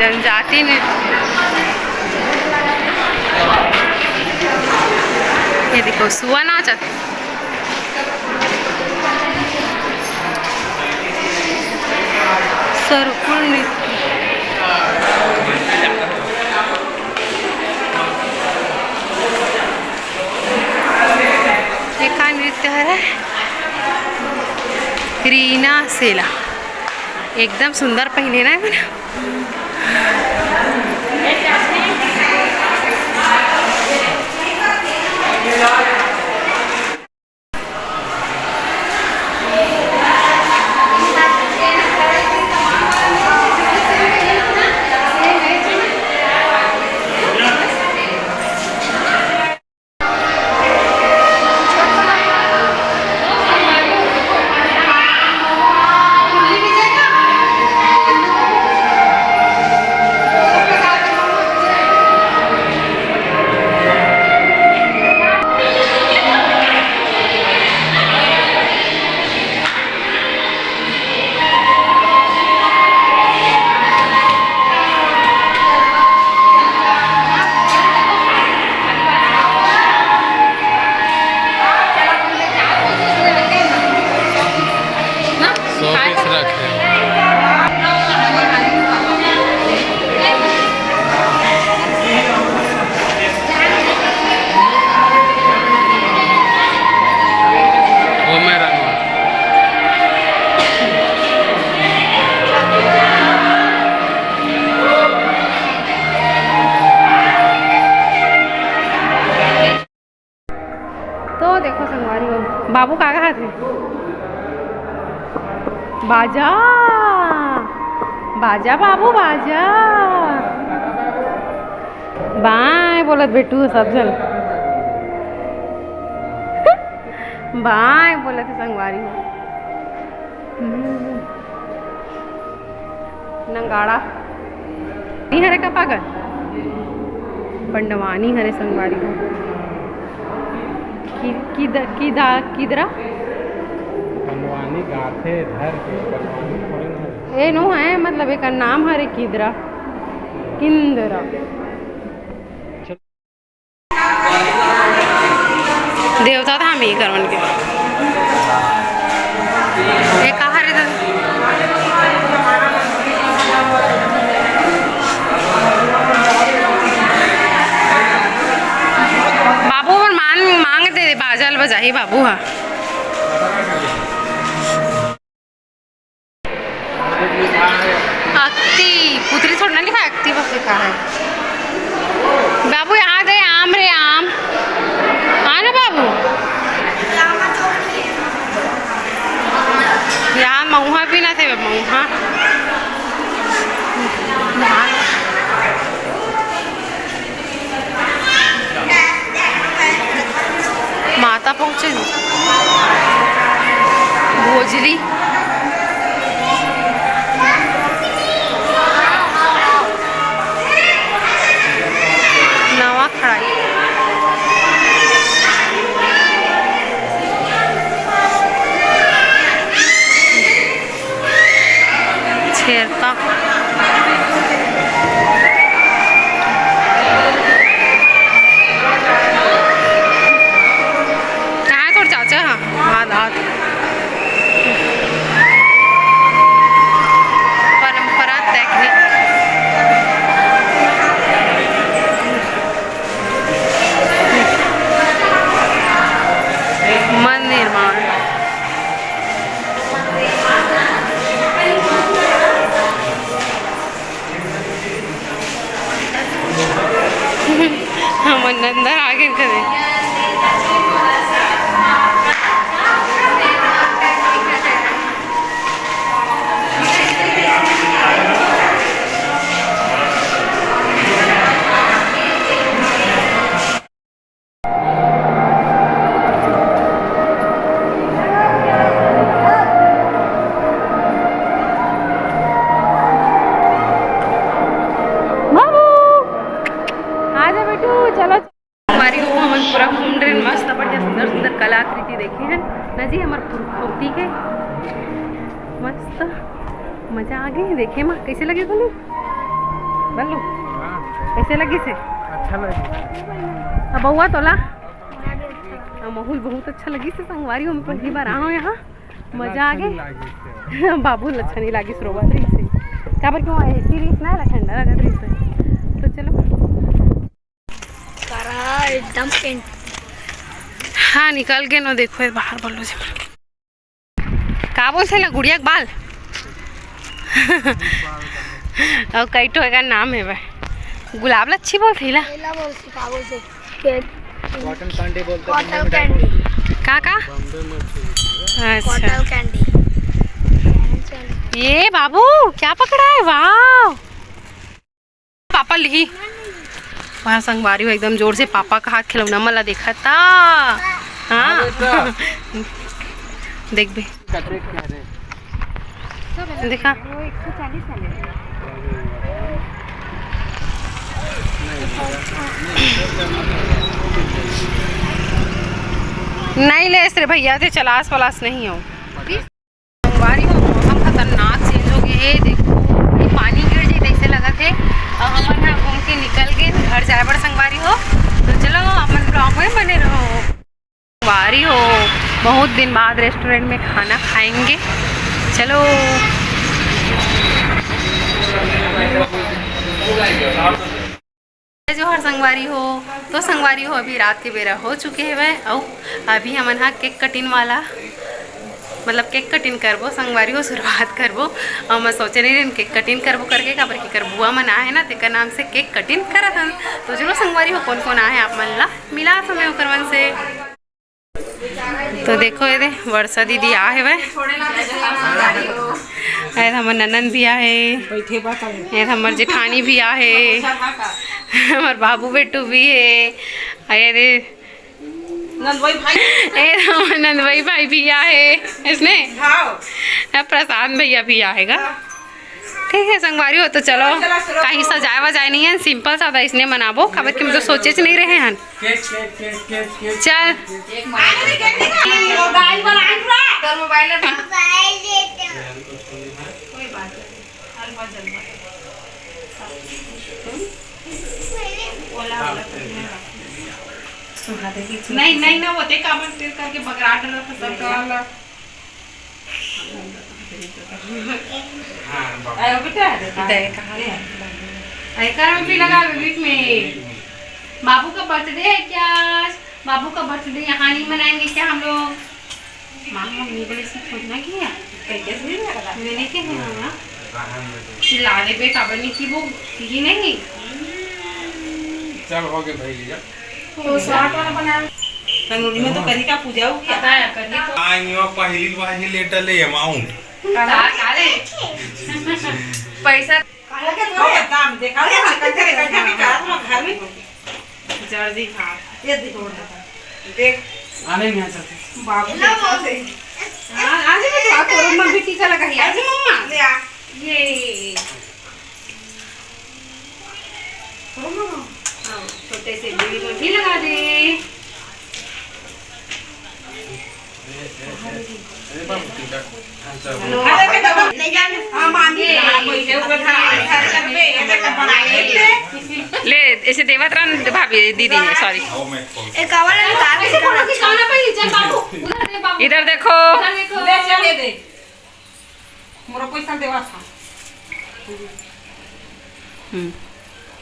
जनजाति नृत्य। ये देखो सुआ नाचत। सरकुल नृत्य। ये का नृत्य है? रीना सेला एकदम सुंदर पहने ना है। बाबू का हाथ है बाजा बाजा बाबू बाजा बाय बोलत बेटू सब जन बाय बोलत संगवारी हो नंगाड़ा नहीं हरे का पागल पंडवानी हरे संगवारी हो किधरा पंडवानी गाथे धर के पंडवानी ए नो है मतलब एक नाम हरे किधरा किंदरा देवता था हम ही करवन के एक कहा रे बाबू और मांग दे बाजल बजाही बाबू हा अक्ति पुत्री थोड़ा ना लिखा अक्ति बस लिखा है बाबू याद है आम रे आम आना बाबू यहाँ मऊहा भी ना थे मऊहा माता पहुंचे भोजली नवा खड़ाई छेरता परंपरा टेक्निक मन निर्माण हम अंदर आगे करें पूरा घूम रहे मस्त बढ़िया सुंदर सुंदर कलाकृति देखे हैं ना जी हमारे पूर्ति के मस्त मजा आ गई देखे माँ कैसे लगे बोलो बल्लू हाँ कैसे लगी से? अच्छा लगे। अब बउआ तोला माहौल बहुत अच्छा लगी से संगवारी हम पहली बार आओ यहाँ मजा आ गई। बाबू अच्छा नहीं लगी सरोवर से क्या पर क्यों ऐसी रीस ना ठंडा लगा रही से। तो चलो एकदम पेंट हाँ निकल गए ना देखो बाहर बोलो से का बोलते ना गुड़िया के बाल और कई तो का नाम है भाई गुलाब लच्छी बोलते हिला कॉटन कैंडी बोलते कॉटन कैंडी का अच्छा कैंडी ये बाबू क्या पकड़ा है वाह पापा लिखी वहाँ संगवारी हो एकदम जोर से पापा का हाथ खिलौना मला देखा था। हाँ देख बे देखा नहीं ले रे भैया थे चलास वलास नहीं हो संगवारी हो मौसम खतरनाक चेंज हो गया है। देखो ये पानी गिर जाए ऐसे लगा थे और हम यहाँ घूम के निकल गए घर जाए बड़ संगवारी हो। तो चलो अपन ब्लॉग में बने रहो। संगवारी हो बहुत दिन बाद रेस्टोरेंट में खाना खाएंगे। चलो जो हर संगवारी हो तो संगवारी हो अभी रात के बेरा हो चुके हैं वह और अभी हमन हाँ केक कटिंग वाला मतलब केक कटिंग करबो संगवारी हो शुरुआत करबो और मैं सोचे नहीं रही केक कटिंग करबो करके काबर की कर बुआ मन आए ना तेकर नाम से केक कटिंग करत हन। तो चलो संगवारी हो कौन कौन आए आप मन ला मिला तो मैं ओकर मन से। तो देखो ये दे वर्षा दीदी आ है वह हमार ननन भी आए हमार जेठानी भी आए हमार बाबू बेटू भी है अरे नंदभाई भाई भी आए इसने प्रशांत भैया भी आएगा। ठीक है संगवारी हो तो चलो कहीं सजाए वजाए नहीं है सिंपल सादा इसने मनाबो खबर कि मतलब सोचे नहीं रहे हैं चल नहीं नहीं ना होते काबर तेल करके बगरा डाला था सब वाला आयो बेटा दे कहां है आयकर में भी लगा बीच में। बाबू का बर्थडे है क्या? बाबू का बर्थडे यहाँ नहीं मनाएंगे क्या हम लोग? मामा मम्मी बड़े से छोड़ना किया कैसे मैंने क्या है मामा चिल्लाने पे काबर नहीं की वो की नहीं चल हो गए भाई लिया तो स्वाट वाला बना संगोली में तो करी का पूजा हो गया पता है करिए तो आइयो पहली वाही लेटर ले अमाउंट काले पैसा काला के तो दाम देखा रे कंजर कंजर के काम घर में जर्दी खा ये देखो देख आने नहीं आ सकते बाबू से हां आज भी तो आपको मम्मी टीका लगा है आज मम्मा ले आ ये छोटे से बेबी को भी लगा दे। अरे बाबू ठीक है अरे के दबा ले जाने हां मामी कोई के ऊपर खा पे ऐसे कर बनाए ले ऐसे देवतरन भाभी दीदी है सॉरी आओ मैं खोल एक वाला निकाल ऐसे फोटो खिंचवाना पड़ी चल बाबू उधर दे बाबू इधर देखो ले चल दे मोरा पैसा देवा था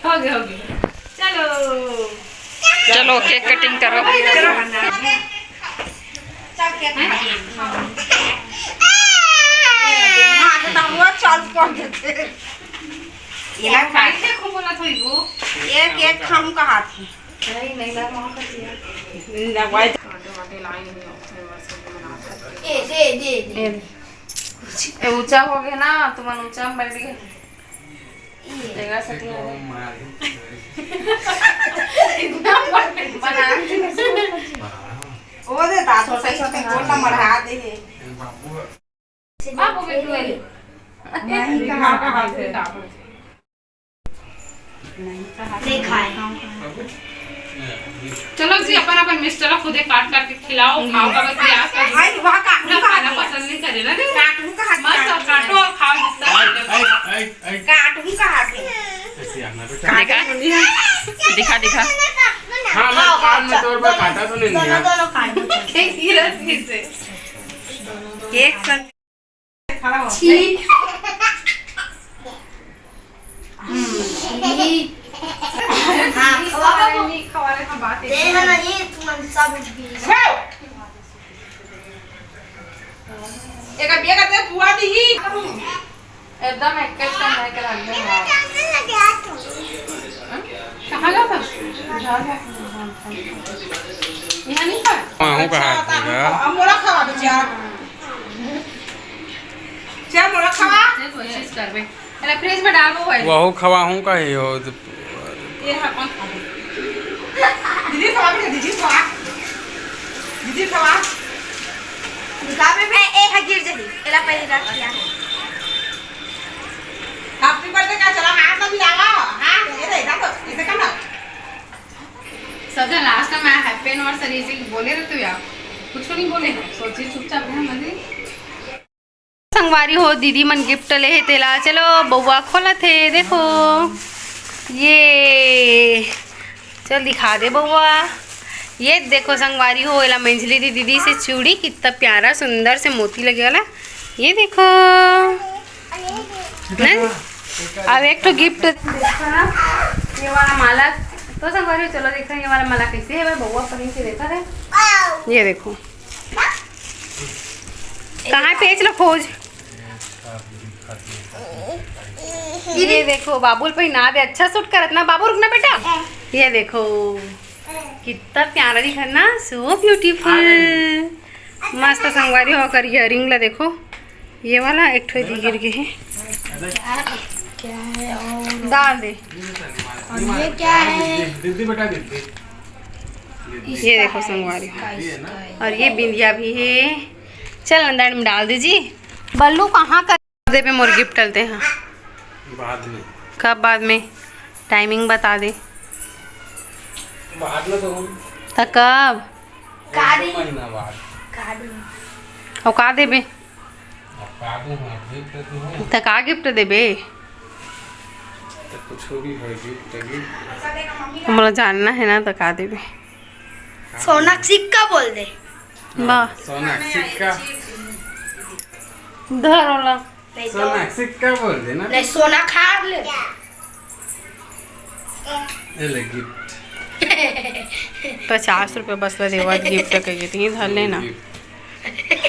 हो गया चलो चलो केक कटिंग करो चल के हां तो हुआ चल पहुंच देते ये ना खाई देखो बोला थोड़ी वो एक एक खाऊं का हाथ नहीं नहीं ना वहां कर दिया ना वाई दे ए ऊंचा हो गया ना तुम ऊंचा बढ़ गए देगा सती हो ओ दे ता छोटे छोटे गोला मढ़ा दे बाबू बेटू वाली नहीं कहां का हाथ है देखा है चलो जी अपन अपन मिस चलो खुदे काट काट के खिलाओ खाओ का बस याद कर भाई वहां का पूरा खाना पसंद नहीं करे ना काटू का हाथ मस्त और काटो और खाओ जितना काटू का हाथ है काटना बेटा। दिखा दिखा दिखा हाँ मैं कान में तोड़ पर काटा तो नहीं दोनों गया। दोनों काट दो। एक संग खड़ा हो छी। हाँ, खवाले का बात है। देखा नहीं तुम सब भी। एक बिया करते बुआ दी ही एकदम एक टाइम के रख दे। कहाँ गया था? यहाँ नहीं था। हाँ कहा अब मोला खवा दो चार चार मोला खवा कोशिश कर बे। अरे फ्रिज में डाल वो है। वहू खवा हूँ का ही हो। ये है कौन खवा दीदी खवा भी दीदी खवा गावे में एक है गिर जही। एला पहले रख दिया। हैप्पी बर्थडे का चला हाथ में मिलावा हां ये देखा तो इसे करना सबसे लास्ट में मैं हैप्पी एनिवर्सरी से बोले रहे तू यार कुछ नहीं बोले सोची चुपचाप है मंदिर संगवारी हो दीदी मन गिफ्ट ले हे तेला चलो बउआ खोला थे देखो ये चल दिखा दे बउआ ये देखो संगवारी हो एला मंजली दी दीदी से चूड़ी कितना प्यारा सुंदर से मोती लगे वाला ये देखो नहीं? अब एक तो गिफ्ट ये वाला माला तो संगवारी हो चलो देखो ये वाला माला कैसे है बउआ पहन के देखा है ये देखो कहाँ पेच लो खोज ये देखो बाबुल पहना दे अच्छा सूट करत ना बाबू रुकना बेटा ये देखो कितना प्यारा दिखा ना सो ब्यूटीफुल मस्त संगवारी हो कर इयरिंग ला देखो ये वाला एक ठो गिर गए है डाल दे और ये क्या है? दीदी बेटा दीदी ये देखो संगवारी और ये बिंदिया भी है चल अंदर में डाल दीजिए बल्लू कहाँ कर दे पे मोर गिफ्ट डलते हैं बाद में कब बाद में टाइमिंग बता दे बाद में तो तो कब काड़ी महीना बाद काड़ी और का देबे बाद में गिफ्ट देती हूँ तो का गिफ्ट देबे तो कुछ भी है गिफ्ट हमरा जानना है ना तो का देबे सोना सिक्का बोल दे। वाह सोना सिक्का धर वाला नहीं तो सोना सिक्का बोल दे ना नहीं सोना खार ले। ये ले गिफ्ट 50 रुपये बस ला देवा गिफ्ट कहिए तो धर लेना गिफ्ट